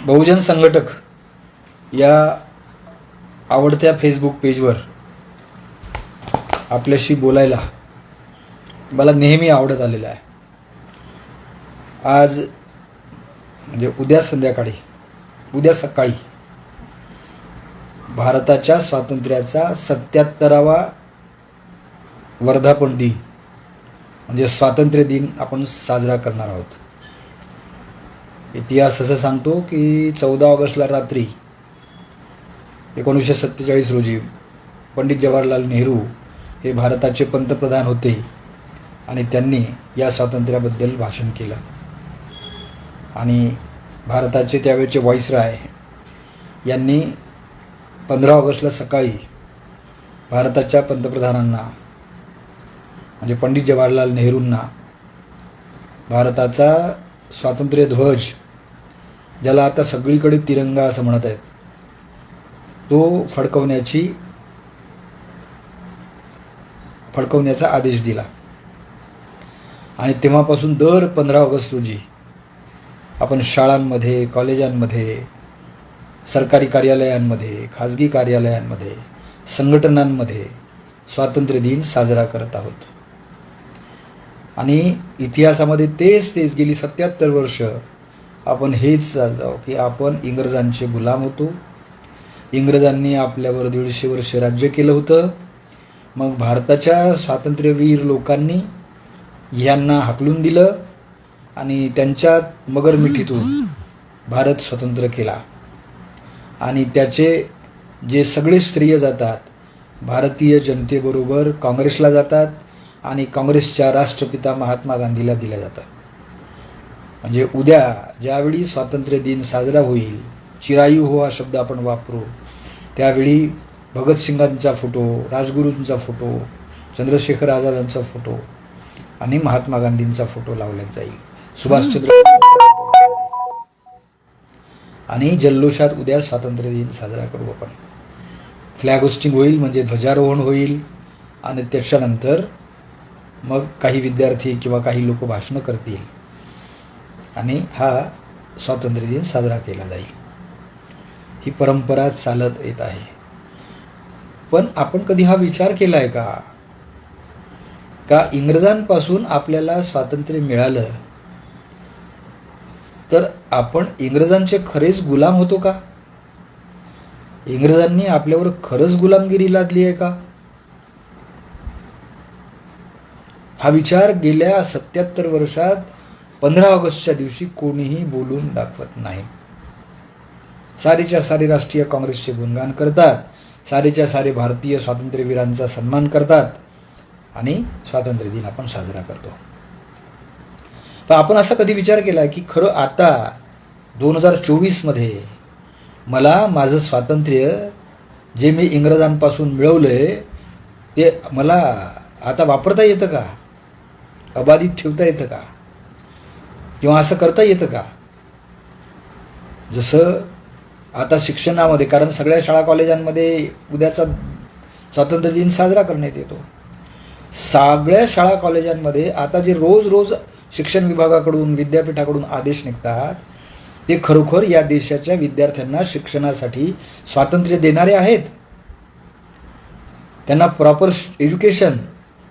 बहुजन संघटक या आवडत्या फेसबुक पेजवर आपल्याशी बोलायला मला नेहमी आवडत आलेलं आहे. आज म्हणजे उद्या सकाळी भारताच्या स्वातंत्र्याचा 77वा वर्धापन दिन म्हणजे स्वातंत्र्य दिन आपण साजरा करणार आहोत. इतिहास असं सांगतो की 14 ऑगस्टला रात्री 1947 रोजी पंडित जवाहरलाल नेहरू हे भारताचे पंतप्रधान होते आणि त्यांनी या स्वातंत्र्याबद्दल भाषण केलं आणि भारताचे त्यावेळचे व्हाईसरॉय यांनी 15 ऑगस्टला सकाळी भारताच्या पंतप्रधानांना म्हणजे पंडित जवाहरलाल नेहरूंना भारताचा स्वातंत्र्य ध्वज, ज्याला आता सगळीकडे तिरंगा असं म्हणत आहेत, तो फडकवण्याचा आदेश दिला. आणि तेव्हापासून दर 15 ऑगस्ट रोजी आपण शाळांमध्ये, कॉलेजांमध्ये, सरकारी कार्यालयांमध्ये, खाजगी कार्यालयांमध्ये, संघटनांमध्ये स्वातंत्र्य दिन साजरा करत आहोत. आणि इतिहासामध्ये तेच गेली 77 वर्ष आपण हेच जाणतो की आपण इंग्रजांचे गुलाम होतो. इंग्रजांनी आपल्यावर 150 वर्ष राज्य केलं होतं. मग भारताच्या स्वातंत्र्यवीर लोकांनी यांना हाकलून दिलं आणि त्यांच्या मगरमिठीतून भारत स्वतंत्र केला. आणि त्याचे जे सगळे श्रेय जातात भारतीय जनतेबरोबर काँग्रेसला जातात आणि काँग्रेसच्या राष्ट्रपिता महात्मा गांधीला दिलं जातं. म्हणजे उद्या ज्यावेळी स्वातंत्र्य दिन साजरा होईल, चिरायू हो हा शब्द आपण वापरू, त्यावेळी भगतसिंगांचा फोटो, राजगुरूंचा फोटो, चंद्रशेखर आझादांचा फोटो आणि महात्मा गांधींचा फोटो लावण्यात जाईल. सुभाषचंद्र आणि जल्लोषात उद्या स्वातंत्र्य दिन साजरा करू आपण. फ्लॅग होस्टिंग होईल म्हणजे ध्वजारोहण होईल आणि त्याच्यानंतर मग काही विद्यार्थी किंवा काही लोक भाषणं करतील आणि हा स्वातंत्र्य दिन साजरा केला जाईल. ही परंपरा चालत येत आहे. पण आपण कधी हा विचार केला आहे का इंग्रजांपासून आपल्याला स्वातंत्र्य मिळालं तर आपण इंग्रजांचे खरेच गुलाम होतो का? इंग्रजांनी आपल्यावर खरंच गुलामगिरी लादली आहे का? हा विचार गेल्या 77 वर्षात 15 ऑगस्टच्या दिवशी कोणीही बोलून दाखवत नाही. सारेच्या सारे राष्ट्रीय काँग्रेसचे गुणगान करतात, सारेच्या सारे भारतीय स्वातंत्र्यवीरांचा सन्मान करतात आणि स्वातंत्र्य दिन आपण साजरा करतो. पण आपण असा कधी विचार केला की खरं आता 2024 मध्ये मला माझं स्वातंत्र्य जे मी इंग्रजांपासून मिळवलंय ते मला आता वापरता येतं का? अबाधित ठेवता येतं का? किंवा असं करता येतं का? जसं आता शिक्षणामध्ये, कारण सगळ्या शाळा कॉलेजांमध्ये उद्याचा स्वातंत्र्य दिन साजरा करण्यात येतो. सगळ्या शाळा कॉलेजांमध्ये आता जे रोज शिक्षण विभागाकडून, विद्यापीठाकडून आदेश निघतात ते खरोखर या देशाच्या विद्यार्थ्यांना शिक्षणासाठी स्वातंत्र्य देणारे आहेत. त्यांना प्रॉपर एज्युकेशन,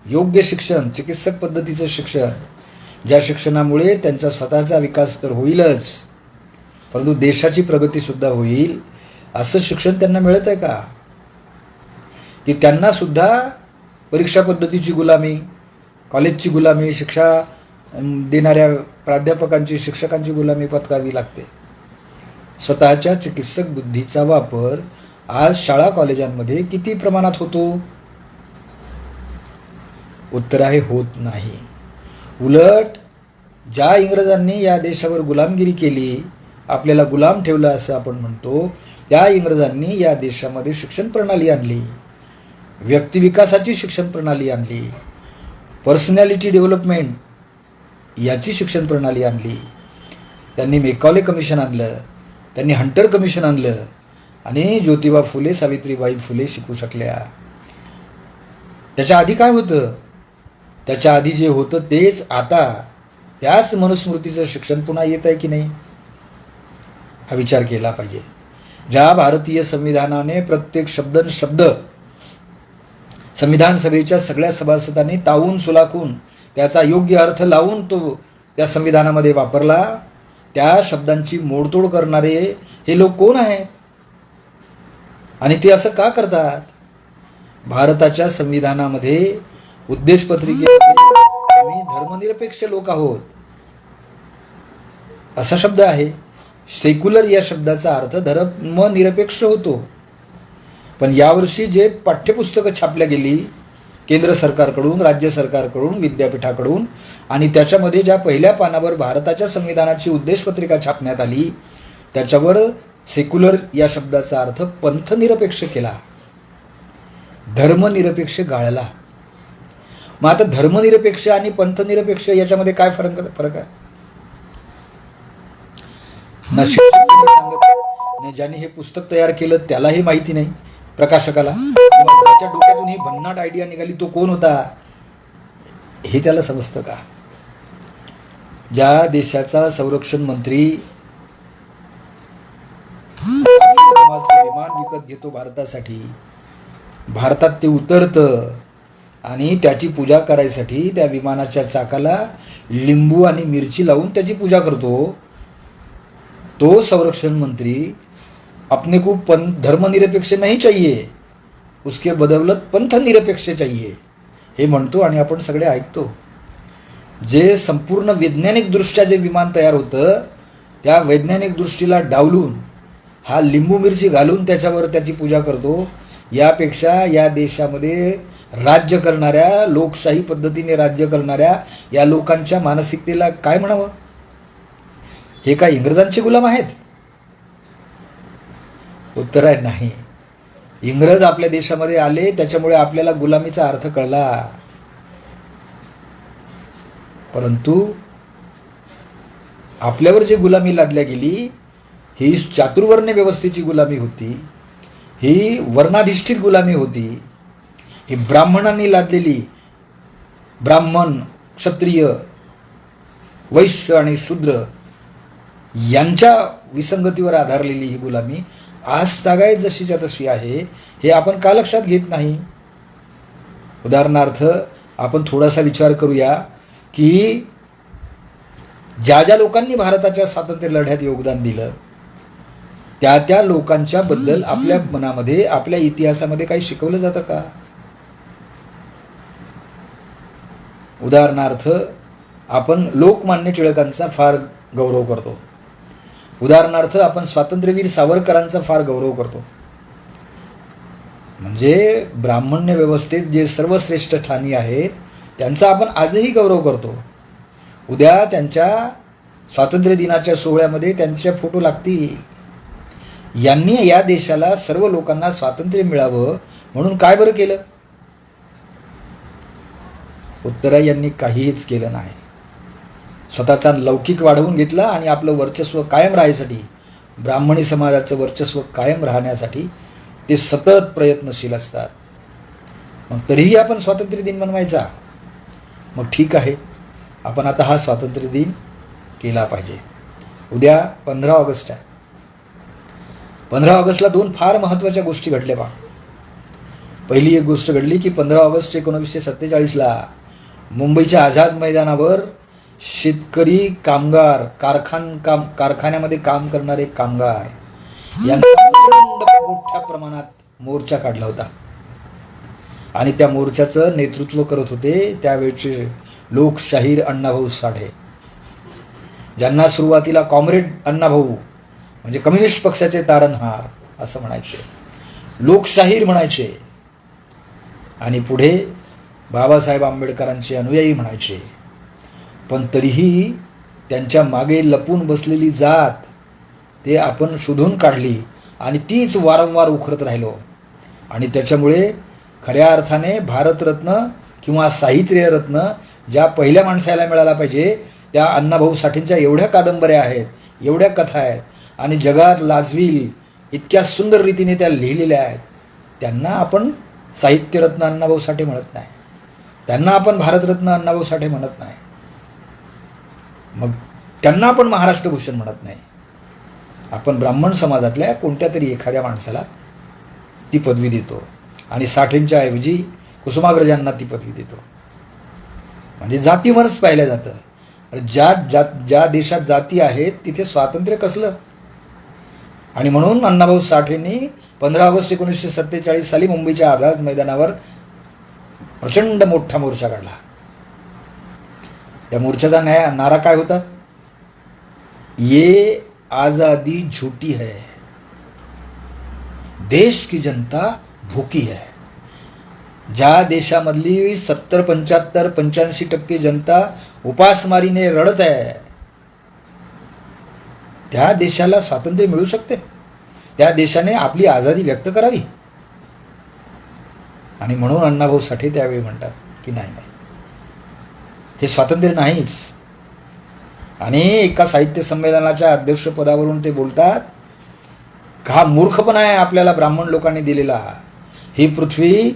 योग्य शिक्षण, चिकित्सक पद्धतीचं शिक्षण, ज्या शिक्षणामुळे त्यांचा स्वतःचा विकास तर होईलच परंतु देशाची प्रगतीसुद्धा होईल, असं शिक्षण त्यांना मिळत आहे का? की त्यांना सुद्धा परीक्षा पद्धतीची गुलामी, कॉलेजची गुलामी, शिक्षा देणाऱ्या प्राध्यापकांची, शिक्षकांची गुलामी पत्करावी लागते. स्वतःच्या चिकित्सक बुद्धीचा वापर आज शाळा कॉलेजांमध्ये किती प्रमाणात होतो? उत्तर आहे होत नाही. उलट ज्या इंग्रजांनी या देशावर गुलामगिरी केली, आपल्याला गुलाम ठेवलं असं आपण म्हणतो, त्या इंग्रजांनी या देशामध्ये शिक्षण प्रणाली आणली, व्यक्तिविकासाची शिक्षण प्रणाली आणली, पर्सनॅलिटी डेव्हलपमेंट याची शिक्षण प्रणाली आणली. त्यांनी मेकॉले कमिशन आणलं, त्यांनी हंटर कमिशन आणलं आणि ज्योतिबा फुले, सावित्रीबाई फुले शिकू शकल्या. त्याच्या आधी काय होतं? त्याच्या आधी जे होतं तेच आता त्याच मनुस्मृतीचं शिक्षण पुन्हा येत आहे की नाही? हा विचार केला पाहिजे. ज्या भारतीय संविधानाने प्रत्येक शब्द संविधान सभेच्या सगळ्या सभासदांनी तावून सुलाखून त्याचा योग्य अर्थ लावून तो त्या संविधानामध्ये वापरला, त्या शब्दांची मोडतोड करणारे हे लोक कोण आहेत आणि ते असं का करतात? भारताच्या संविधानामध्ये उद्देशपत्रिकेत आम्ही धर्मनिरपेक्ष लोक आहोत असा शब्द आहे. सेक्युलर या शब्दाचा अर्थ धर्मनिरपेक्ष होतो. पण यावर्षी जे पाठ्यपुस्तकं छापल्या गेली केंद्र सरकारकडून, राज्य सरकारकडून, विद्यापीठाकडून, आणि त्याच्यामध्ये ज्या पहिल्या पानावर भारताच्या संविधानाची उद्देशपत्रिका छापण्यात आली त्याच्यावर सेक्युलर या शब्दाचा अर्थ पंथनिरपेक्ष केला, धर्मनिरपेक्ष गाळला. मग आता धर्मनिरपेक्ष आणि पंथनिरपेक्ष याच्यामध्ये काय फरक आहे? ना शिक्षक सांगत नाही, ज्याने हे पुस्तक तयार केलं त्यालाही माहिती नाही, प्रकाशकाला, त्याच्या डोक्यातून ही भन्नाट आयडिया निघाली तो कोण होता हे त्याला समजतं का? ज्या देशाचा संरक्षण मंत्री विमान विकत घेतो भारतासाठी, भारतात ते उतरतं आणि त्याची पूजा करायसाठी त्या विमानाच्या चाकाला लिंबू आणि मिरची लावून त्याची पूजा करतो, तो संरक्षण मंत्री अपने को धर्मनिरपेक्ष नहीं चाहिए, उसके बदौलत पंथनिरपेक्ष चाहिए हे म्हणतो आणि आपण सगळे ऐकतो. जे संपूर्ण वैज्ञानिक दृष्ट्या जे विमान तयार होतं त्या वैज्ञानिक दृष्टीला डावलून हा लिंबू मिरची घालून त्याच्यावर त्याची पूजा करतो. यापेक्षा या देशामध्ये राज्य करणाऱ्या, लोकशाही पद्धतीने राज्य करणाऱ्या या लोकांच्या मानसिकतेला काय म्हणावं? हे काय इंग्रजांचे गुलाम आहेत? उत्तर आहे नाही. इंग्रज आपल्या देशामध्ये आले त्याच्यामुळे आपल्याला गुलामीचा अर्थ कळला, परंतु आपल्यावर जी गुलामी लादल्या गेली ही चातुर्वर्ण व्यवस्थेची गुलामी होती, ही वर्णाधिष्ठित गुलामी होती, ही ब्राह्मणांनी लादलेली, ब्राह्मण, क्षत्रिय, वैश्य आणि शूद्र यांच्या विसंगतीवर आधारलेली ही गुलामी आज तागायत जशीच्या तशी आहे हे आपण का लक्षात घेत नाही? उदाहरणार्थ आपण थोडासा विचार करूया की ज्या ज्या लोकांनी भारताच्या स्वातंत्र्य लढ्यात योगदान दिलं त्या लोकांच्या बद्दल आपल्या मनामध्ये, आपल्या इतिहासामध्ये काही शिकवलं जातं का? उदाहरणार्थ आपण लोकमान्य टिळकांचा फार गौरव करतो, उदाहरणार्थ आपण स्वातंत्र्यवीर सावरकरांचा फार गौरव करतो. म्हणजे ब्राह्मण्य व्यवस्थेत जे सर्वश्रेष्ठ ठाणी आहेत त्यांचा आपण आजही गौरव करतो. उद्या त्यांच्या स्वातंत्र्य दिनाच्या सोहळ्यामध्ये त्यांचे फोटो लागतील. यांनी या देशाला, सर्व लोकांना स्वातंत्र्य मिळावं म्हणून काय बरं केलं? उत्तर यांनी काहीच केलं नाही. स्वतःचा लौकिक वाढवून घेतला आणि आपलं वर्चस्व कायम राहण्यासाठी, ब्राह्मणी समाजाचं वर्चस्व कायम राहण्यासाठी ते सतत प्रयत्नशील असतात. मग तरीही आपण स्वातंत्र्य दिन मनवायचा? मग ठीक आहे, आपण आता हा स्वातंत्र्य दिन केला पाहिजे. उद्या 15 ऑगस्ट आहे. 15 ऑगस्टला 2 फार महत्त्वाच्या गोष्टी घडल्या बा. पहिली एक गोष्ट घडली की 15 ऑगस्ट 1947ला मुंबईच्या आझाद मैदानावर शेतकरी कामगार, कारखान्यामध्ये काम करणारे कामगार यांचा मोठ्या प्रमाणात मोर्चा काढला होता आणि त्या मोर्चाचं नेतृत्व करत होते त्यावेळचे लोकशाहीर अण्णाभाऊ साठे, ज्यांना सुरुवातीला कॉम्रेड अण्णाभाऊ म्हणजे कम्युनिस्ट पक्षाचे तारणहार असं म्हणायचे, लोकशाहीर म्हणायचे आणि पुढे बाबासाहेब आंबेडकरांचे अनुयायी म्हणायचे. पण तरीही त्यांच्या मागे लपून बसलेली जात ते आपण शोधून काढली आणि तीच वारंवार उखरत राहिलो आणि त्याच्यामुळे खऱ्या अर्थाने भारतरत्न किंवा साहित्यरत्न ज्या पहिल्या माणसाला मिळाला पाहिजे त्या अण्णाभाऊ साठेंच्या एवढ्या कादंबऱ्या आहेत, एवढ्या कथा आहेत आणि जगात लाजवील इतक्या सुंदर रीतीने त्या लिहिलेल्या आहेत, त्यांना आपण साहित्यरत्न अण्णाभाऊ साठे म्हणत नाही, त्यांना आपण भारतरत्न अण्णाभाऊ साठे म्हणत नाही, मग त्यांना आपण महाराष्ट्र भूषण म्हणत नाही. आपण ब्राह्मण समाजातल्या कोणत्या तरी एखाद्या माणसाला ती पदवी देतो आणि साठेंच्या ऐवजी कुसुमाग्रजांना ती पदवी देतो. म्हणजे जातीवरच पाहिलं जातं. ज्या देशात जाती आहेत तिथे स्वातंत्र्य कसलं. आणि म्हणून अण्णाभाऊ साठेंनी 15 ऑगस्ट 1947 साली मुंबईच्या आझाद मैदानावर प्रचंड मोठा मोर्चा काढला. त्या मोर्चाचा नारा काय होता? ये आजादी झूठी है, देश की जनता भूकी है. ज्या देशामधली 70, 75, 85% जनता उपासमारीने रडत आहे, त्या देशाला स्वातंत्र्य मिळू शकते? त्या देशाने आपली आझादी व्यक्त करावी. आणि म्हणून अण्णाभाऊ साठे त्यावेळी म्हणतात की नाही, हे स्वातंत्र्य नाहीच. आणि एका साहित्य संमेलनाच्या अध्यक्षपदावरून ते बोलतात, हा मूर्खपणा आहे आपल्याला ब्राह्मण लोकांनी दिलेला. ही पृथ्वी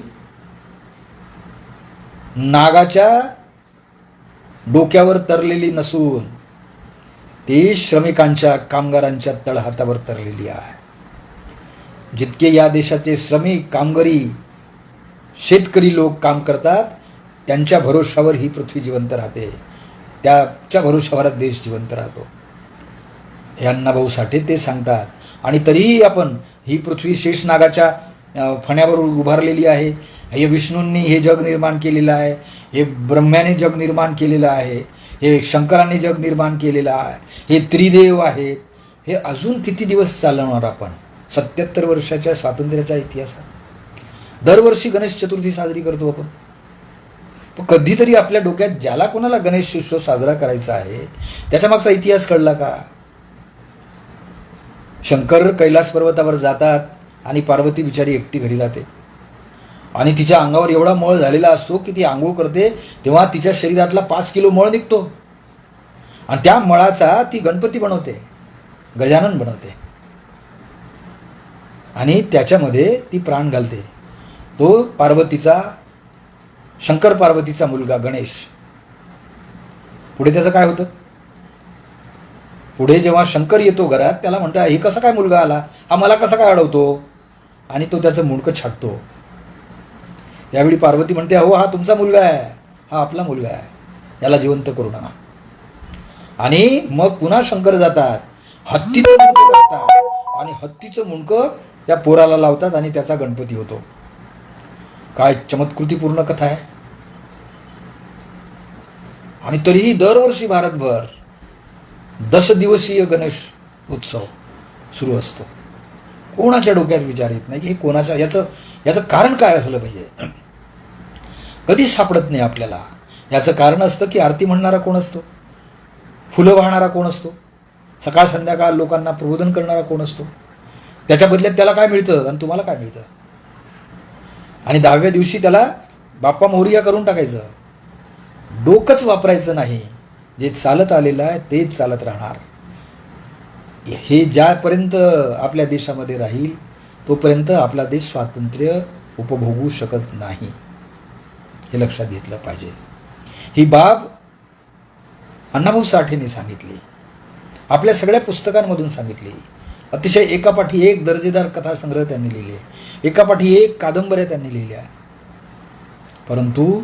नागाच्या डोक्यावर तरलेली नसून ती श्रमिकांच्या, कामगारांच्या तळहातावर तरलेली आहे. जितके या देशाचे श्रमिक, कामगारी, शेतकरी लोक काम करतात, त्यांच्या भरोशावर ही पृथ्वी जिवंत राहते, त्याच्या भरोशावर देश जिवंत राहतो. हे अण्णाभाऊ साठे ते सांगतात. आणि तरीही आपण ही पृथ्वी शेषनागाच्या फण्यावर उभारलेली आहे. हे विष्णूंनी हे जग निर्माण केलेलं आहे, हे ब्रह्म्याने जग निर्माण केलेलं आहे, हे शंकराने जग निर्माण केलेलं आहे, हे त्रिदेव आहेत. हे अजून किती दिवस चालवणार आपण? 77 वर्षाच्या स्वातंत्र्याच्या इतिहासात दरवर्षी गणेश चतुर्थी साजरी करतो आपण. पण कधीतरी आपल्या डोक्यात ज्याला कोणाला गणेश उत्सव साजरा करायचा आहे त्याच्या मागचा इतिहास कळला का? शंकर कैलास पर्वतावर जातात आणि पार्वती बिचारी एकटी घरी राहते. आणि तिच्या अंगावर एवढा मळ झालेला असतो की ती आंघोळ करते तेव्हा तिच्या शरीरातला 5 किलो मळ निघतो. आणि त्या मळाचा ती गणपती बनवते, गजानन बनवते. आणि त्याच्यामध्ये ती प्राण घालते. तो पार्वतीचा, शंकर पार्वतीचा मुलगा गणेश. पुढे त्याचं काय होतं? पुढे जेव्हा शंकर येतो घरात, त्याला म्हणतात, हे कसा काय मुलगा आला, हा मला कसा काय अडवतो? आणि तो त्याचं मुंडकं छाटतो. यावेळी पार्वती म्हणते, हो हा तुमचा मुलगा आहे, हा आपला मुलगा आहे, याला जिवंत करू नका. आणि मग पुन्हा शंकर जातात, हत्तीचं मुंडकं काढतात आणि हत्तीचं मुंडकं त्या पोराला लावतात आणि त्याचा गणपती होतो. काय चमत्कृतीपूर्ण कथा आहे. आणि तरीही दरवर्षी भारतभर 10 दिवसीय गणेश उत्सव सुरू असतो. कोणाच्या डोक्यात विचार येत नाही की हे कोणाच्या, याचं कारण काय असलं पाहिजे? कधीच सापडत नाही आपल्याला. याचं कारण असतं की आरती म्हणणारा कोण असतो, फुलं वाहणारा कोण असतो, सकाळ संध्याकाळ लोकांना प्रबोधन करणारा कोण असतो, त्याच्या बदल्यात त्याला काय मिळतं आणि तुम्हाला काय मिळतं. आणि 10व्या दिवशी त्याला बाप्पा मोरया करून टाकायचं. डोकंच वापरायचं नाही. जे चालत आलेलं आहे तेच चालत राहणार. हे ज्यापर्यंत आपल्या देशामध्ये राहील तोपर्यंत आपला देश स्वातंत्र्य उपभोगू शकत नाही. हे लक्षात घेतलं पाहिजे. ही बाब अण्णाभाऊ साठेंनी सांगितली, आपल्या सगळ्या पुस्तकांमधून सांगितली. अतिशय एकापाठी एक दर्जेदार कथासंग्रह त्यांनी लिहिले, एकापाठी एक कादंबऱ्या त्यांनी लिहिल्या. परंतु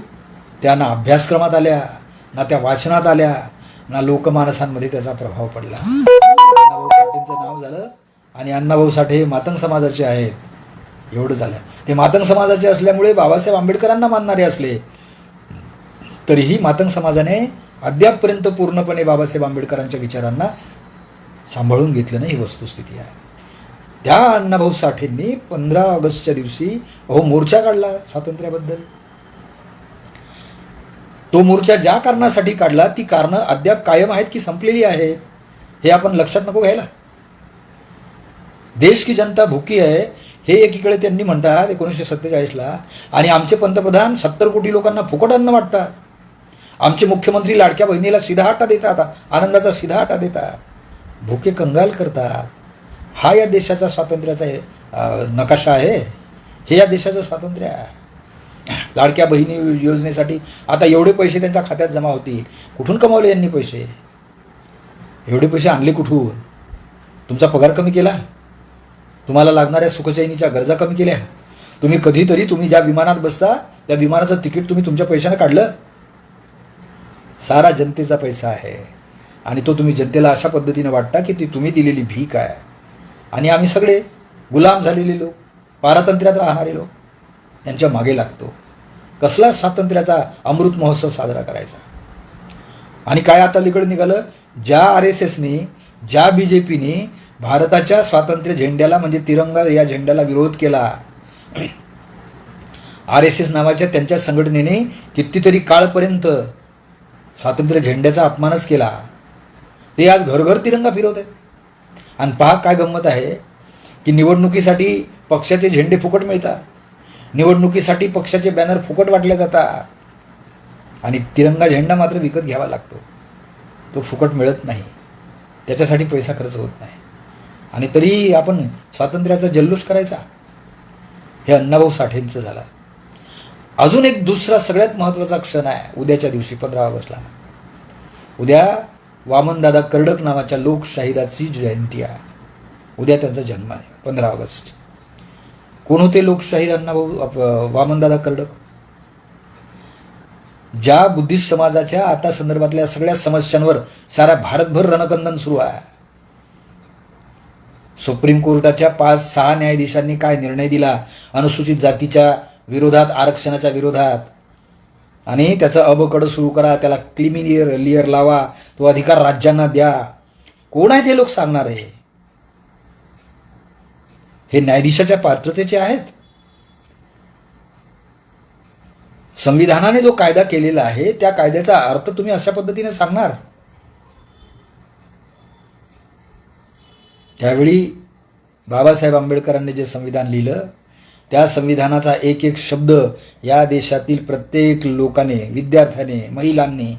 त्या ना अभ्यासक्रमात आल्या, ना त्या वाचनात आल्या, ना लोकमानसांमध्ये त्याचा प्रभाव पडला. अण्णाभाऊ साठेंचं नाव झालं आणि अण्णाभाऊ साठे मातंग समाजाचे आहेत, एवढं झालं. ते मातंग समाजाचे असल्यामुळे बाबासाहेब आंबेडकरांना मानणारे असले तरीही मातंग समाजाने अद्यापपर्यंत पूर्णपणे बाबासाहेब आंबेडकरांच्या विचारांना सांभाळून घेतलं नाही. ही वस्तुस्थिती आहे. त्या अण्णाभाऊ साठेंनी 15 ऑगस्टच्या दिवशी मोर्चा काढला स्वातंत्र्याबद्दल. तो मोर्चा ज्या कारणासाठी काढला ती कारणं अद्याप कायम आहेत की संपलेली आहेत हे आपण लक्षात नको घ्यायला. देश की जनता भुकी आहे हे एकीकडे त्यांनी म्हणतात 1947ला, आणि आमचे पंतप्रधान 70 कोटी लोकांना फुकट अन्न वाटतात. आमचे मुख्यमंत्री लाडक्या बहिणीला सीधा हाटा देतात, आनंदाचा सीधा हाटा देतात, भुके कंगाल करतात. हा या देशाचा स्वातंत्र्याचा नकाशा आहे. हे या देशाचं स्वातंत्र्य आहे. लाडक्या बहिणी योजनेसाठी आता एवढे पैसे त्यांच्या खात्यात जमा होतील. कुठून कमावले यांनी पैसे? एवढे पैसे आणले कुठून? तुमचा पगार कमी केला, तुम्हाला लागणाऱ्या सुखचैनीच्या गरजा कमी केल्या. तुम्ही कधीतरी तुम्ही ज्या विमानात बसता त्या विमानाचं तिकीट तुम्ही तुमच्या पैशाने काढलं. सारा जनतेचा पैसा आहे आणि तो तुम्ही जनतेला अशा पद्धतीने वाटता की ती तुम्ही दिलेली भीक आहे. आणि आम्ही सगळे गुलाम झालेले लोक, पारतंत्र्यात राहणारे लोक यांच्या मागे लागतो. कसला स्वातंत्र्याचा अमृत महोत्सव साजरा करायचा. आणि काय आता अलीकडे निघालं, ज्या RSSने, ज्या BJPने भारताच्या स्वातंत्र्य झेंड्याला म्हणजे तिरंगा या झेंड्याला विरोध केला, RSS नावाच्या त्यांच्या संघटनेने कितीतरी काळपर्यंत स्वातंत्र्य झेंड्याचा अपमानच केला, ते आज घरघर तिरंगा फिरवत आहेत. आणि पहा काय गंमत आहे की निवडणुकीसाठी पक्षाचे झेंडे फुकट मिळतात, निवडणुकीसाठी पक्षाचे बॅनर फुकट वाटले जातात आणि तिरंगा झेंडा मात्र विकत घ्यावा लागतो. तो फुकट मिळत नाही, त्याच्यासाठी पैसा खर्च होत नाही. आणि तरी आपण स्वातंत्र्याचा जल्लोष करायचा. हे अण्णाभाऊ साठेंचं झालं. अजून एक दुसरा सगळ्यात महत्त्वाचा क्षण आहे उद्याच्या दिवशी 15 ऑगस्टला. उद्या वामनदादा कर्डक नावाच्या लोकशाहीराची जयंती आहे. उद्या त्यांचा जन्म आहे 15 ऑगस्ट. कोण होते लोकशाहीर अण्णाभाऊ वामनदादा कर्डक? ज्या बुद्धिस्ट समाजाच्या आता संदर्भातल्या सगळ्या समस्यांवर सारा भारतभर रणकंदन सुरू आहे. सुप्रीम कोर्टाच्या 5-6 न्यायाधीशांनी काय निर्णय दिला अनुसूचित जातीच्या विरोधात, आरक्षणाच्या विरोधात, आणि त्याचं अबकडं सुरू करा, त्याला क्रिमिनल लेयर लावा, तो अधिकार राज्यांना द्या. कोण आहे ते लोक सांगणार आहे? हे न्यायाधीशाच्या पात्रतेचे आहेत? संविधानाने जो कायदा केलेला आहे त्या कायद्याचा अर्थ तुम्ही अशा पद्धतीने सांगणार? त्यावेळी बाबासाहेब आंबेडकरांनी जे संविधान लिहिलं त्या संविधानाचा एक एक शब्द या देशातील प्रत्येक लोकांनी, विद्यार्थ्यांनी, महिलांनी,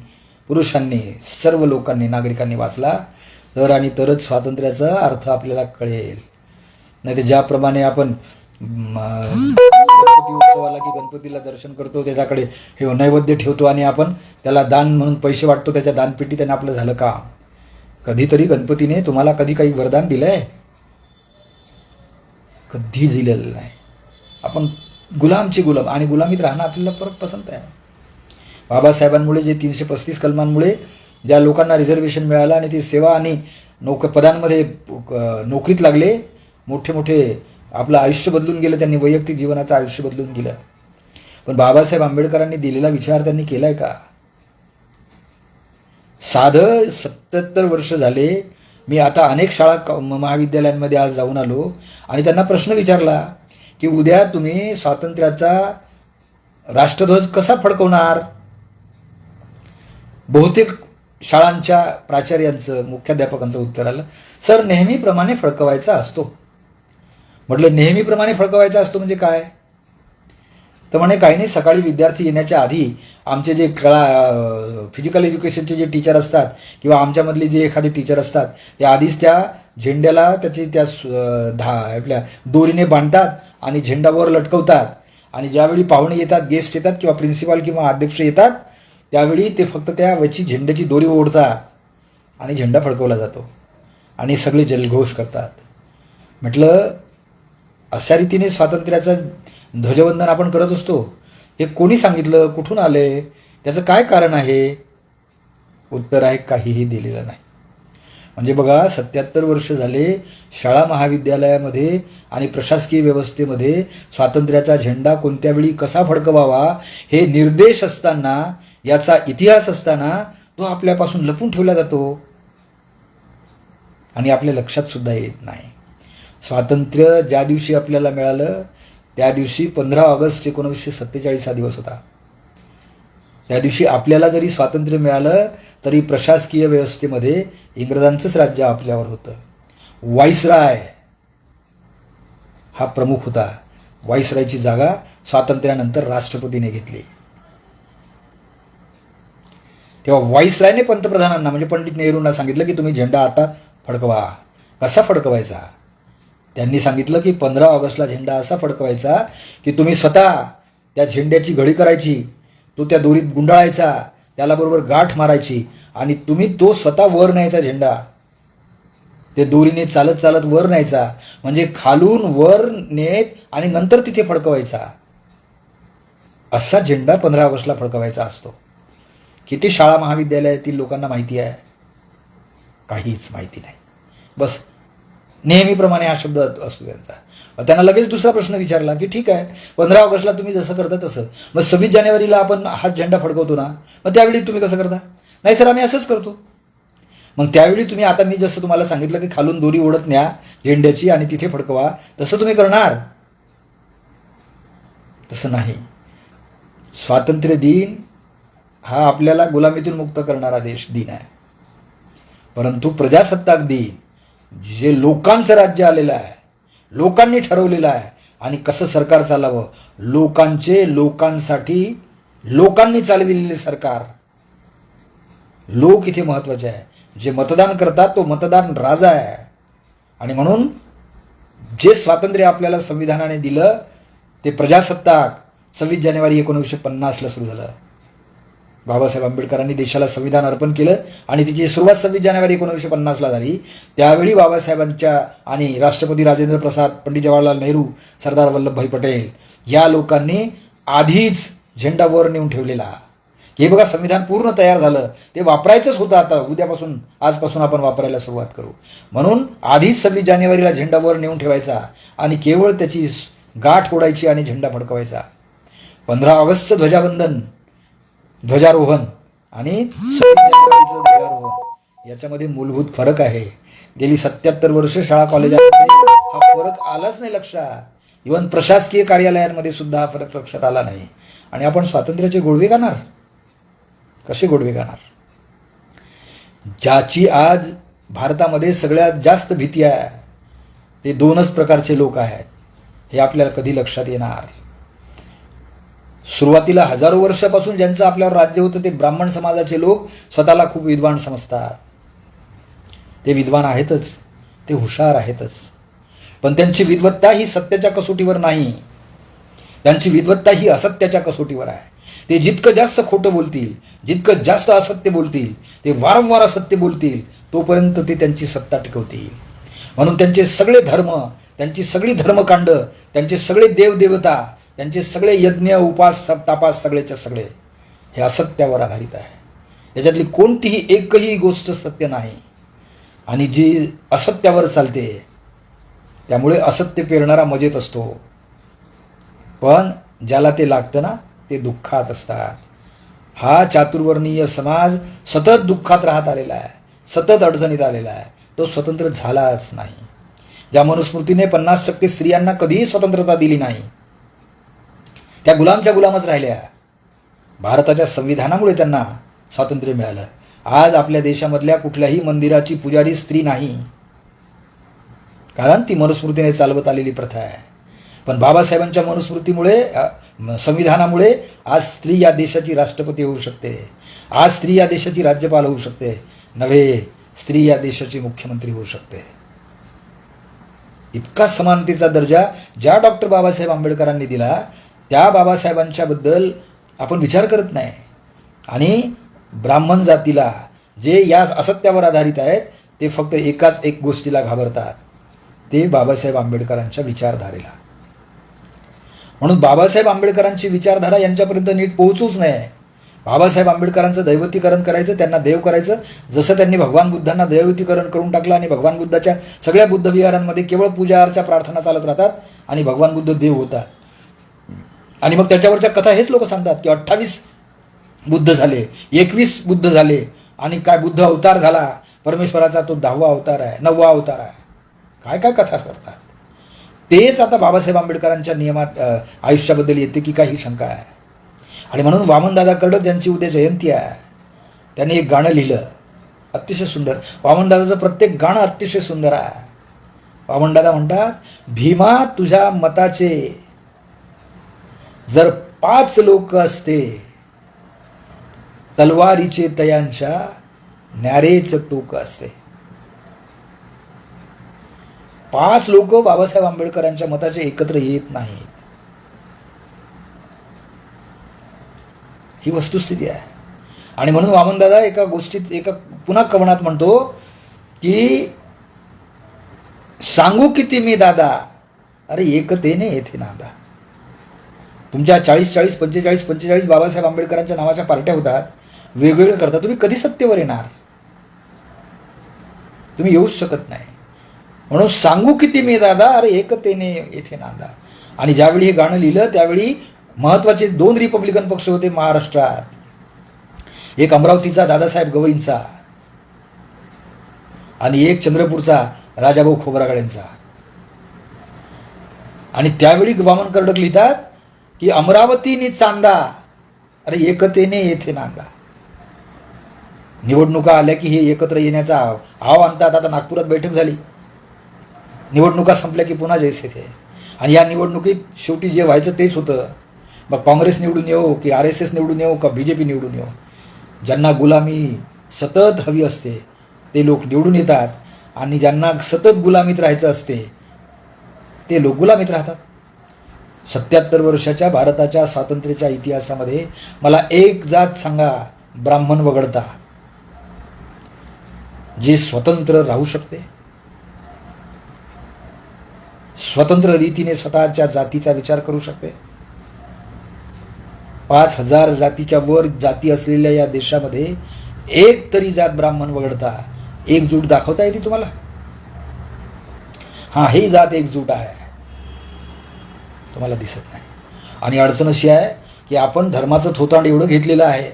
पुरुषांनी, सर्व लोकांनी, नागरिकांनी वाचला तर आणि तरच स्वातंत्र्याचा अर्थ आपल्याला कळेल. नाही तर ज्याप्रमाणे आपण गणपती उत्सवाला की गणपतीला दर्शन करतो, त्याच्याकडे हे नैवेद्य ठेवतो आणि आपण त्याला दान म्हणून पैसे वाटतो, त्याच्या दानपेटीत त्याने आपलं झालं का? कधीतरी गणपतीने तुम्हाला कधी काही वरदान दिलंय? कधी दिलेलं नाही. आपण गुलामची गुलाम, आणि गुलामीत राहणं आपल्याला परत पसंत आहे. बाबासाहेबांमुळे जे 335 कलमांमुळे ज्या लोकांना रिझर्वेशन मिळालं आणि ते सेवा आणि पदांमध्ये नोकरीत लागले, मोठे मोठे आपलं आयुष्य बदलून गेलं, त्यांनी वैयक्तिक जीवनाचं आयुष्य बदलून गेलं. पण बाबासाहेब आंबेडकरांनी दिलेला विचार त्यांनी केलाय का? साधं 77 वर्ष झाले मी आता अनेक शाळा महाविद्यालयांमध्ये आज जाऊन आलो आणि त्यांना प्रश्न विचारला की उद्या तुम्ही स्वातंत्र्याचा राष्ट्रध्वज कसा फडकवणार? बहुतेक शाळांच्या प्राचार्यांचं, मुख्याध्यापकांचं उत्तर आलं, सर नेहमीप्रमाणे फडकवायचा असतो. म्हटलं नेहमीप्रमाणे फडकवायचा असतो म्हणजे काय? तर म्हणे काही नाही, सकाळी विद्यार्थी येण्याच्या आधी आमचे जे फिजिकल एज्युकेशनचे जे टीचर असतात किंवा आमच्यामधले जे एखादे टीचर असतात ते आधीच त्या झेंड्याला आपल्या दोरीने बांधतात आणि झेंडावर लटकवतात. आणि ज्यावेळी पाहुणे येतात, गेस्ट येतात किंवा प्रिन्सिपाल किंवा अध्यक्ष येतात त्यावेळी ते फक्त त्या झेंड्याची दोरी ओढतात आणि झेंडा फडकवला जातो आणि सगळे जल्लोष करतात. म्हटलं अशा रीतीने स्वातंत्र्याचं ध्वजवंदन आपण करत असतो. हे कोणी सांगितलं? कुठून आले? त्याचं काय कारण आहे? उत्तर आहे काहीही दिलेलं नाही. म्हणजे बघा 77 वर्ष झाले शाळा महाविद्यालयामध्ये आणि प्रशासकीय व्यवस्थेमध्ये स्वातंत्र्याचा झेंडा कोणत्या वेळी कसा फडकवावा हे निर्देश असताना, याचा इतिहास असताना तो आपल्यापासून लपून ठेवला जातो आणि आपल्या लक्षात सुद्धा येत नाही. स्वातंत्र्य ज्या दिवशी आपल्याला मिळालं त्या दिवशी 15 ऑगस्ट 1947 हा दिवस होता. त्या दिवशी आपल्याला जरी स्वातंत्र्य मिळालं तरी प्रशासकीय व्यवस्थेमध्ये इंग्रजांचंच राज्य आपल्यावर होतं. व्हाईसराय हा प्रमुख होता. व्हाईसरायची जागा स्वातंत्र्यानंतर राष्ट्रपतीने घेतली. तेव्हा व्हाईसरायने पंतप्रधानांना म्हणजे पंडित नेहरूंना सांगितलं की तुम्ही झेंडा आता फडकवा. कसा फडकवायचा? त्यांनी सांगितलं की 15 ऑगस्टला झेंडा असा फडकवायचा की तुम्ही स्वतः त्या झेंड्याची घडी करायची, तो त्या दोरीत गुंडाळायचा, त्याला बरोबर गाठ मारायची आणि तुम्ही तो स्वतः वर न्यायचा झेंडा. ते दोरीने चालत चालत वर न्यायचा, म्हणजे खालून वर नेत आणि नंतर तिथे फडकवायचा. असा झेंडा 15 ऑगस्टला फडकवायचा असतो. किती शाळा महाविद्यालयातील लोकांना माहिती आहे? काहीच माहिती नाही. बस नेहमीप्रमाणे हा शब्द असतो त्यांचा. त्यांना लगेच दुसरा प्रश्न विचारला की ठीक आहे, 15 ऑगस्टला तुम्ही जसं करता तसं, मग 26 जानेवारीला आपण हाच झेंडा फडकवतो ना, मग त्यावेळी तुम्ही कसं करता? नाही सर, आम्ही असंच करतो. मग त्यावेळी तुम्ही, आता मी जसं तुम्हाला सांगितलं की खालून दोरी ओढत न्या झेंड्याची आणि तिथे फडकवा, तसं तुम्ही करणार? तसं नाही. स्वातंत्र्य दिन हा आपल्याला गुलामीतून मुक्त करणारा दिन आहे. परंतु प्रजासत्ताक दिन जे लोकांचं राज्य आलेलं आहे, लोकांनी ठरवलेलं आहे, आणि कसं सरकार चालावं, लोकांसाठी लोकांनी चालविलेले सरकार. लोक इथे महत्वाचे आहे. जे मतदान करतात तो मतदान राजा आहे. आणि म्हणून जे स्वातंत्र्य आपल्याला संविधानाने दिलं ते प्रजासत्ताक 26 जानेवारी 1950ला सुरू झालं. बाबासाहेब आंबेडकरांनी देशाला संविधान अर्पण केलं आणि तिची सुरुवात 26 जानेवारी 1950ला झाली. त्यावेळी बाबासाहेबांच्या आणि राष्ट्रपती राजेंद्र प्रसाद, पंडित जवाहरलाल नेहरू, सरदार वल्लभभाई पटेल या लोकांनी आधीच झेंडा वर नेऊन ठेवलेला. हे बघा, संविधान पूर्ण तयार झालं, ते वापरायचंच होतं. आता उद्यापासून, आजपासून आपण वापरायला सुरुवात करू. म्हणून आधीच 26 जानेवारीला झेंडा वर नेऊन ठेवायचा आणि केवळ त्याची गाठ ओढायची आणि झेंडा फडकवायचा. 15 ऑगस्टचं ध्वजारोहण आणि 26 जानेवारीचं ध्वजारोहण याच्यामध्ये मूलभूत फरक आहे. गेली 77 वर्ष शाळा कॉलेजांमध्ये हा फरक आलाच नाही लक्षात. इव्हन प्रशासकीय कार्यालयांमध्ये सुद्धा हा फरक लक्षात आला नाही. आणि आपण स्वातंत्र्याचे गोडवे गाणार? कसे गोडवे गाणार? ज्याची आज भारतामध्ये सगळ्यात जास्त भीती आहे ते 2च प्रकारचे लोक आहेत. हे आपल्याला कधी लक्षात येणार? सुरुवातीला हजारो वर्षापासून ज्यांचं आपल्यावर राज्य होतं ते ब्राह्मण समाजाचे लोक स्वतःला खूप विद्वान समजतात. ते विद्वान आहेतच, ते हुशार आहेतच, पण त्यांची विद्वत्ता ही सत्याच्या कसोटीवर नाही. त्यांची विद्वत्ता ही असत्याच्या कसोटीवर आहे. ते जितकं जास्त खोटं बोलतील, जितकं जास्त असत्य बोलतील, ते वारंवार असत्य बोलतील, तोपर्यंत ते त्यांची सत्ता टिकवतील. म्हणून त्यांचे सगळे धर्म, त्यांची सगळी धर्मकांड, त्यांचे सगळे देवदेवता, त्यांचे सगळे यज्ञ, उपास, तापास, सगळेच्या सगळे हे असत्यावर आधारित आहे. याच्यातली कोणतीही एकही गोष्ट सत्य नाही. आणि जी असत्यावर चालते त्यामुळे असत्य पेरणारा मजेत असतो, पण ज्याला ते लागतं ना ते दुःखात असतात. हा चातुर्वर्णीय समाज सतत दुःखात राहत आलेला आहे, सतत अडचणीत आलेला आहे. तो स्वतंत्र झालाच नाही. ज्या मनुस्मृतीने 50% स्त्रियांना कधीही स्वतंत्रता दिली नाही त्या गुलामच्या गुलामच राहिल्या. भारताच्या संविधानामुळे त्यांना स्वातंत्र्य मिळालं. आज आपल्या देशामधल्या कुठल्याही मंदिराची पुजारी स्त्री नाही, कारण ती मनुस्मृतीने चालवत आलेली प्रथा आहे. पण बाबासाहेबांच्या मनुस्मृतीमुळे, संविधानामुळे आज स्त्री या देशाची राष्ट्रपती होऊ शकते. आज स्त्री या देशाची राज्यपाल होऊ शकते, नव्हे स्त्री या देशाची मुख्यमंत्री होऊ शकते. इतका समानतेचा दर्जा ज्या डॉक्टर बाबासाहेब आंबेडकरांनी दिला त्या बाबासाहेबांच्या बद्दल आपण विचार करत नाही. आणि ब्राह्मण जातीला जे या असत्यावर आधारित आहेत ते फक्त एक गोष्टीला घाबरतात, ते बाबासाहेब आंबेडकरांच्या विचारधारेला. म्हणून बाबासाहेब आंबेडकरांची विचारधारा यांच्यापर्यंत नीट पोहोचूच नाही. बाबासाहेब आंबेडकरांचं दैवतीकरण करायचं, त्यांना देव करायचं, जसं त्यांनी भगवान बुद्धांना दैवतीकरण करून टाकलं आणि भगवान बुद्धाच्या सगळ्या बुद्ध विहारांमध्ये केवळ पूजा अर्चा प्रार्थना चालत राहतात आणि भगवान बुद्ध देव होतात. आणि मग त्याच्यावरच्या कथा हेच लोक सांगतात की 28 बुद्ध झाले, 21 बुद्ध झाले, आणि काय बुद्ध अवतार झाला, परमेश्वराचा तो 10वा अवतार आहे, 9वा अवतार आहे. काय काय कथा करतात. तेच आता बाबासाहेब आंबेडकरांच्या नियमात आयुष्याबद्दल येते की काही शंका आहे. आणि म्हणून वामनदादा कर्डक ज्यांची उद्या जयंती आहे त्यांनी एक गाणं लिहिलं अतिशय सुंदर. वामनदादाचं प्रत्येक गाणं अतिशय सुंदर आहे. वामनदादा म्हणतात, भीमा तुझ्या मताचे जर 5 लोक असते, तलवारीचे तयांच्या न्यारेच टोक असते. 5 लोक बाबासाहेब आंबेडकरांच्या मताचे एकत्र येत नाहीत. ही वस्तुस्थिती आहे. आणि म्हणून वामनदादा एका गोष्टीत, एका पुन्हा कवनात म्हणतो की सांगू किती मी दादा, अरे एकतेने येथे नांदा. तुमच्या 40 45 बाबासाहेब आंबेडकरांच्या नावाच्या पार्ट्या होतात, वेगवेगळे करता. तुम्ही कधी सत्तेवर येणार? तुम्ही येऊच शकत नाही. म्हणून सांगू किती मी दादा, अरे एकतेने येथे नांदा. आणि ज्यावेळी हे गाणं लिहिलं त्यावेळी महत्वाचे 2 रिपब्लिकन पक्ष होते महाराष्ट्रात. एक अमरावतीचा दादासाहेब गवईंचा आणि एक चंद्रपूरचा राजाभाऊ खोब्रागडेंचा. आणि त्यावेळी वामन कर्डक लिहितात की अमरावतीने चांदा, अरे एकतेने येथे नांदा. निवडणुका आल्या की हे एकत्र येण्याचा आव आणतात. आता नागपुरात बैठक झाली, निवडणुका संपल्या की पुन्हा जैसे थे. आणि या निवडणुकीत शेवटी जे व्हायचं तेच होतं. मग काँग्रेस निवडून येऊ की RSS निवडून येऊ का BJP निवडून येऊ, ज्यांना गुलामी सतत हवी असते ते लोक निवडून येतात, आणि ज्यांना सतत गुलामीत राहायचं असते ते लोक गुलामीत राहतात. 77 वर्षाच्या भारताच्या स्वातंत्र्याच्या इतिहासामध्ये मला एक जात सांगा, ब्राह्मण वगळता, जे स्वतंत्र राहू शकते, स्वतंत्र रीतीने स्वतःच्या जातीचा विचार करू शकते. 5000 जातीच्या वर जाती असलेल्या या देशामध्ये एक तरी जात ब्राह्मण वगळता एकजूट दाखवता येते तुम्हाला? हा, ही जात एकजूट आहे, तुम्हाला दिसत नाही. आणि अडचण अशी आहे की आपण धर्माचं थोतांड एवढं घेतलेलं आहे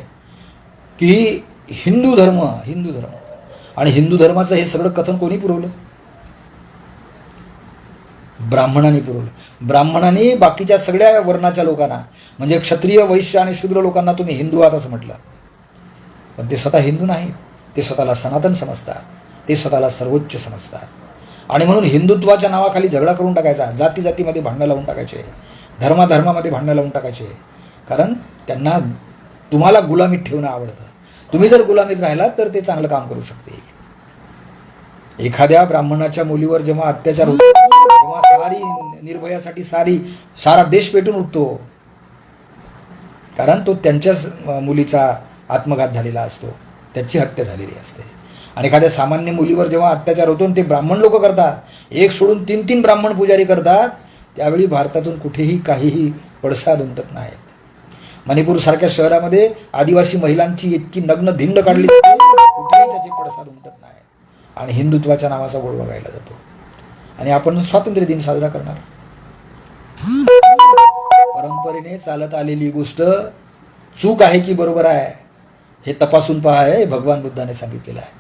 की हिंदू धर्म आणि हिंदू धर्माचं हे सगळं कथन कोणी पुरवलं? ब्राह्मणांनी पुरवलं. ब्राह्मणांनी बाकीच्या सगळ्या वर्णाच्या लोकांना, म्हणजे क्षत्रिय, वैश्य आणि शूद्र लोकांना तुम्ही हिंदू आहात असं म्हटलं, पण ते स्वतः हिंदू नाहीत. ते स्वतःला सनातन समजतात, ते स्वतःला सर्वोच्च समजतात. आणि म्हणून हिंदुत्वाच्या नावाखाली झगडा करून टाकायचा, जाती जातीमध्ये भांडणं लावून टाकायचे, धर्माधर्मामध्ये भांडणं लावून टाकायचे. कारण त्यांना तुम्हाला गुलामीत ठेवणं आवडतं. तुम्ही जर गुलामीत राहिलात तर ते चांगलं काम करू शकते. एखाद्या ब्राह्मणाच्या मुलीवर जेव्हा अत्याचार होतो तेव्हा सारी निर्भयासाठी सारा देश पेटून उठतो, कारण तो त्यांच्याच मुलीचा आत्मघात झालेला असतो, त्याची हत्या झालेली असते. आणि एखाद्या सामान्य मुलीवर जेव्हा अत्याचार होतो आणि ते ब्राह्मण लोक करतात, एक सोडून 3 ब्राह्मण पुजारी करतात, त्यावेळी भारतातून कुठेही काहीही पडसाद उमटत नाहीत. मणिपूर सारख्या शहरामध्ये आदिवासी महिलांची इतकी नग्न धिंड काढली जाते, कुठेही त्याचे पडसाद उमटत नाही. आणि हिंदुत्वाच्या नावाचा गोडवा गायला जातो. आणि आपण स्वातंत्र्य दिन साजरा करणार. परंपरेने चालत आलेली गोष्ट चूक आहे की बरोबर आहे हे तपासून पहा, हे भगवान बुद्धाने सांगितलेलं आहे.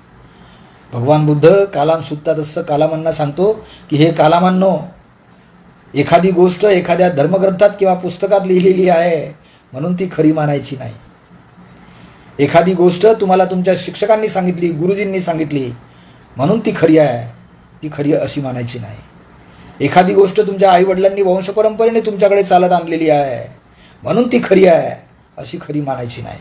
भगवान बुद्ध कालाम सुत्ता तसं कालामांना सांगतो की हे कालामांनो, एखादी गोष्ट एखाद्या धर्मग्रंथात किंवा पुस्तकात लिहिलेली आहे म्हणून ती खरी मानायची नाही. एखादी गोष्ट तुम्हाला तुमच्या शिक्षकांनी सांगितली, गुरुजींनी सांगितली म्हणून ती खरी आहे, ती खरी अशी मानायची नाही. एखादी गोष्ट तुमच्या आईवडिलांनी वंशपरंपरेने तुमच्याकडे चालत आणलेली आहे म्हणून ती खरी आहे अशी खरी मानायची नाही.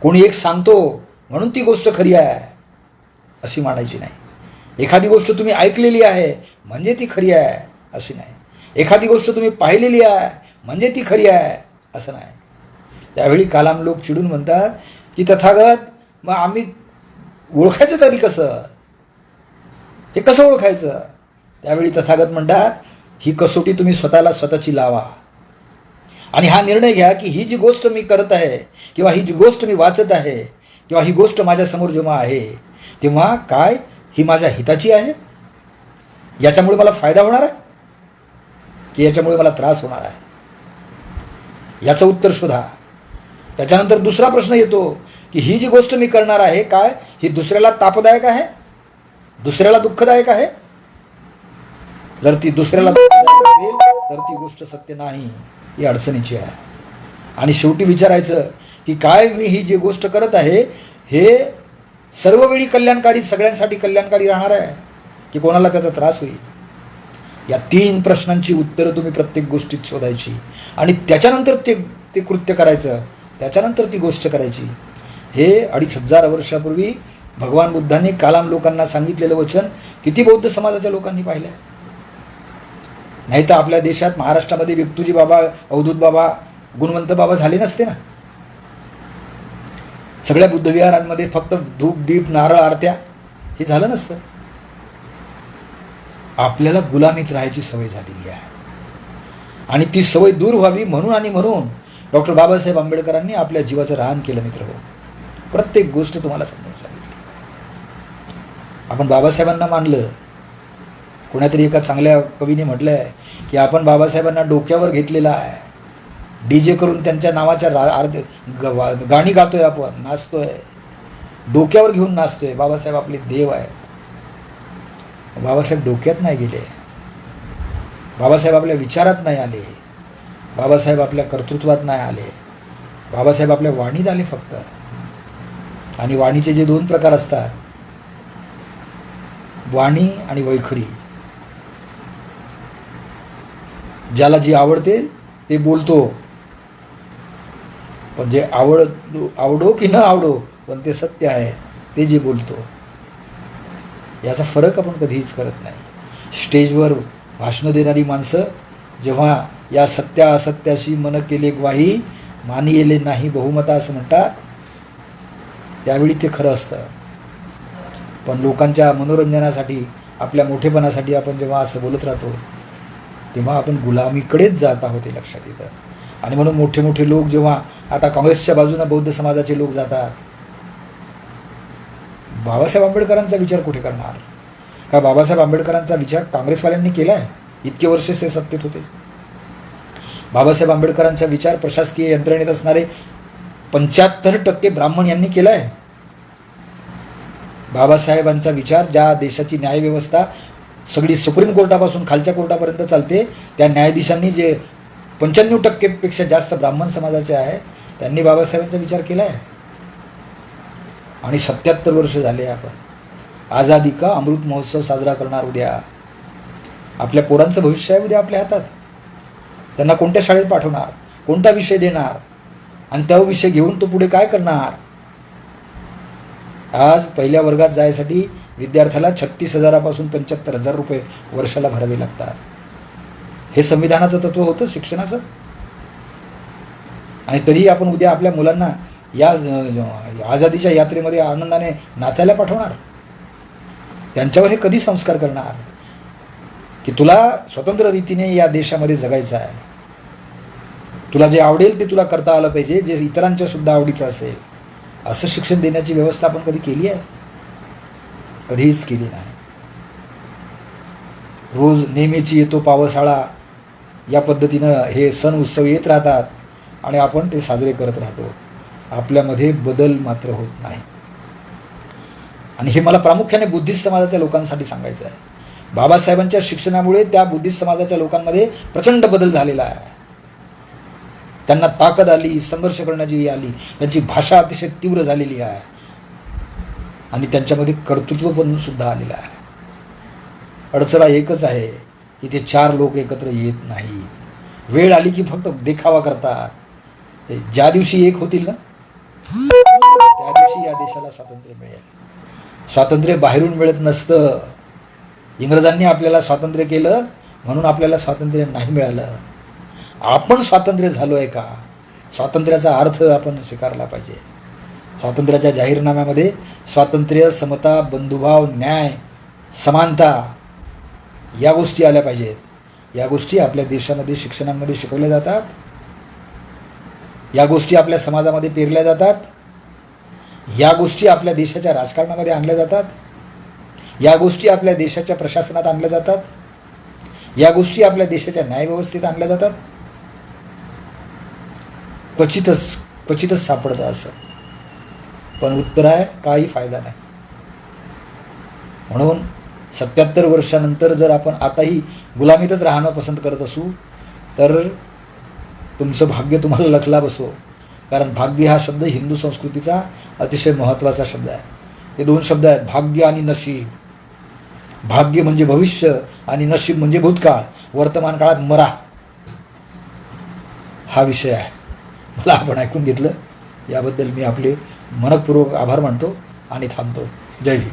कोणी एक सांगतो म्हणून ती गोष्ट खरी आहे अशी मानायची नाही. एखादी गोष्ट तुम्ही ऐकलेली आहे म्हणजे ती खरी आहे अशी नाही. एखादी गोष्ट तुम्ही पाहिलेली आहे म्हणजे ती खरी आहे असं नाही. त्यावेळी कालाम लोक चिडून म्हणतात की तथागत, मग आम्ही ओळखायचं तरी कसं? हे कसं ओळखायचं? त्यावेळी तथागत म्हणतात, ही कसोटी तुम्ही स्वतःची लावा आणि हा निर्णय घ्या की ही जी गोष्ट मी करत आहे किंवा ही जी गोष्ट मी वाचत आहे किंवा ही गोष्ट माझ्यासमोर जेव्हा आहे तेव्हा काय ही माझ्या हिताची आहे? याच्यामुळे मला फायदा होणार आहे की याच्यामुळे मला त्रास होणार आहे? याचं उत्तर शोधा. त्याच्यानंतर दुसरा प्रश्न येतो की ही जी गोष्ट मी करणार आहे काय ही दुसऱ्याला तापदायक आहे, दुसऱ्याला दुःखदायक आहे? जर ती दुसऱ्याला दुःखदायक असेल तर ती गोष्ट सत्य नाही, ही अडचणीची आहे. आणि शेवटी विचारायचं की काय मी ही जी गोष्ट करत आहे हे सर्व वेळी कल्याणकारी, सगळ्यांसाठी कल्याणकारी राहणार आहे की कोणाला त्याचा त्रास होईल? या 3 प्रश्नांची उत्तरं तुम्ही प्रत्येक गोष्टीत शोधायची आणि त्याच्यानंतर ते कृत्य करायचं, त्याच्यानंतर ती गोष्ट करायची. हे 2500 वर्षापूर्वी भगवान बुद्धांनी कालाम लोकांना सांगितलेलं वचन किती बौद्ध समाजाच्या लोकांनी पाहिलं? नाही तर आपल्या देशात महाराष्ट्रामध्ये विक्तुजी बाबा, अवधूत बाबा, गुणवंत बाबा झाले नसते ना. सगळ्या बुद्धविहारांमध्ये फक्त धूप, दीप, नारळ, आरत्या हे झालं नसतं. आपल्याला गुलामीत राहायची सवय झालेली आहे. आणि ती सवय दूर व्हावी म्हणून डॉक्टर बाबासाहेब आंबेडकरांनी आपल्या जीवाचं रान केलं. मित्र हो, प्रत्येक गोष्ट तुम्हाला समजून सांगितली. आपण बाबासाहेबांना मानलं. कोणातरी एका चांगल्या कवीने म्हटलंय की आपण बाबासाहेबांना डोक्यावर घेतलेला आहे. डीजे करून त्यांच्या नावाच्या गाणी गातोय, आपण नाचतोय, डोक्यावर घेऊन नाचतोय. बाबासाहेब आपले देव आहेत. बाबासाहेब डोक्यात नाही गेले. बाबासाहेब आपल्या विचारात नाही आले. बाबासाहेब आपल्या कर्तृत्वात नाही आले. बाबासाहेब आपल्या वाणीत आले फक्त. आणि वाणीचे जे 2 प्रकार असतात, वाणी आणि वैखरी. ज्याला जी आवडते ते बोलतो, पण जे आवडो की न आवडो, पण ते सत्य आहे ते जे बोलतो, याचा फरक आपण कधीच करत नाही. स्टेजवर भाषणं देणारी माणसं जेव्हा या सत्या असत्याशी मन केले ग्वाही, मानी येले नाही बहुमता असं म्हणतात, त्यावेळी ते खरं असतं. पण लोकांच्या मनोरंजनासाठी, आपल्या मोठेपणासाठी आपण जेव्हा असं बोलत राहतो, तेव्हा आपण गुलामीकडेच जात आहोत हे लक्षात येतं. आणि म्हणून मोठे मोठे लोक जेव्हा आता काँग्रेसच्या बाजूने बौद्ध समाजाचे लोक जातात, बाबासाहेब आंबेडकरांचा विचार कुठे करणार? का बाबासाहेब आंबेडकरांचा विचार काँग्रेसवाल्यांनी केलाय? इतके वर्ष ते सत्तेत होते. बाबासाहेब आंबेडकरांचा विचार प्रशासकीय यंत्रणेत असणारे 75% ब्राह्मण यांनी केलाय. बाबासाहेबांचा विचार, ज्या देशाची न्यायव्यवस्था सगळी सुप्रीम कोर्टापासून खालच्या कोर्टापर्यंत चालते, त्या न्यायाधीशांनी जे 95% पेक्षा जास्त ब्राह्मण समाजाचे आहे, त्यांनी बाबासाहेबांचा विचार केलाय. आणि 77 वर्ष झाले आपण आझादी का अमृत महोत्सव साजरा करणार. उद्या आपल्या पोरांचं भविष्य आहे, उद्या आपल्या हातात. त्यांना कोणत्या शाळेत पाठवणार, कोणता विषय देणार, आणि तो विषय घेऊन तो पुढे काय करणार. आज पहिल्या वर्गात जायसाठी विद्यार्थ्याला 36,000 पासून 75,000 रुपये वर्षाला भरावे लागतात. हे संविधानाचं तत्व होतं शिक्षणाचं. आणि तरी आपण उद्या आपल्या मुलांना या आझादीच्या यात्रेमध्ये आनंदाने नाचायला पाठवणार. त्यांच्यावर हे कधी संस्कार करणार की तुला स्वतंत्र रीतीने या देशामध्ये जगायचं आहे, तुला जे आवडेल ते तुला करता आलं पाहिजे, जे इतरांच्या सुद्धा आवडीचं असेल, असं शिक्षण देण्याची व्यवस्था आपण कधी केली आहे? कधीच केली नाही. रोज नेहमीची येतो पावसाळा, या पद्धतीनं हे सण उत्सव येत राहतात आणि आपण ते साजरे करत राहतो. आपल्यामध्ये बदल मात्र होत नाही. आणि हे मला प्रामुख्याने बुद्धिस्ट समाजाच्या लोकांसाठी सांगायचं आहे. बाबासाहेबांच्या शिक्षणामुळे त्या बुद्धिस्ट समाजाच्या लोकांमध्ये प्रचंड बदल झालेला आहे. त्यांना ताकद आली, संघर्ष करण्याची आली, त्यांची भाषा अतिशय तीव्र झालेली आहे आणि त्यांच्यामध्ये कर्तृत्व पण सुद्धा आलेलं आहे. अडचण एकच आहे की ते 4 लोक एकत्र येत नाही. वेळ आली की फक्त देखावा करतात. ते ज्या दिवशी एक होतील ना, त्या दिवशी या देशाला स्वातंत्र्य मिळेल. स्वातंत्र्य बाहेरून मिळत नसतं. इंग्रजांनी आपल्याला स्वातंत्र्य केलं म्हणून आपल्याला स्वातंत्र्य नाही मिळालं. आपण स्वातंत्र्य झालोय का? स्वातंत्र्याचा अर्थ आपण स्वीकारला पाहिजे. स्वातंत्र्याच्या जाहीरनाम्यामध्ये स्वातंत्र्य, समता, बंधुभाव, न्याय, समानता या गोष्टी आल्या पाहिजेत. या गोष्टी आपल्या देशामध्ये शिक्षणामध्ये शिकवल्या जातात. या गोष्टी आपल्या समाजामध्ये पेरल्या जातात. या गोष्टी आपल्या देशाच्या राजकारणामध्ये आणल्या जातात. या गोष्टी आपल्या देशाच्या प्रशासनात आणल्या जातात. या गोष्टी आपल्या देशाच्या न्यायव्यवस्थेत आणल्या जातात. क्वचितच सापडतं असं. पण उत्तर आहे काही फायदा नाही. म्हणून 77 वर्षानंतर जर आपण आताही गुलामीतच राहणं पसंत करत असू तर तुमचं भाग्य तुम्हाला लखला बसो. कारण भाग्य हा शब्द हिंदू संस्कृतीचा अतिशय महत्त्वाचा शब्द आहे. हे 2 शब्द आहेत, भाग्य आणि नशीब. भाग्य म्हणजे भविष्य आणि नशीब म्हणजे भूतकाळ. वर्तमान काळात मरा, हा विषय आहे. मला आपण ऐकून घेतलं याबद्दल मी आपले मनपूर्वक आभार मानतो आणि थांबतो. जय हिंद.